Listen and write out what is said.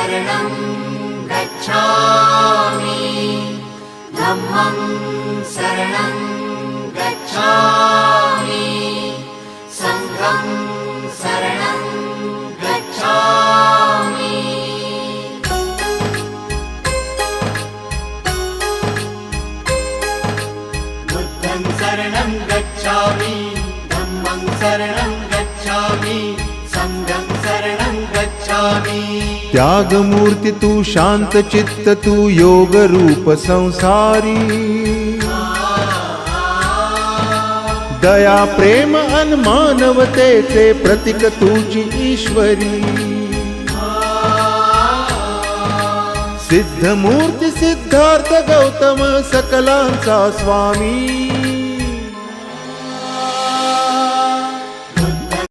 शरणं गच्छामि धम्मं शरणं गच्छामि संघं शरणं गच्छामि बुद्धं शरणं गच्छामि धम्मं शरणं गच्छामि संघं शरणं गच्छामि। त्यागमूर्ती तू शांत चित्त तू योग रूप संसारी दया प्रेम अन मानवतेचे प्रतीक तुझी ईश्वरी सिद्धमूर्ती सिद्धार्थ गौतम सकलांचा स्वामी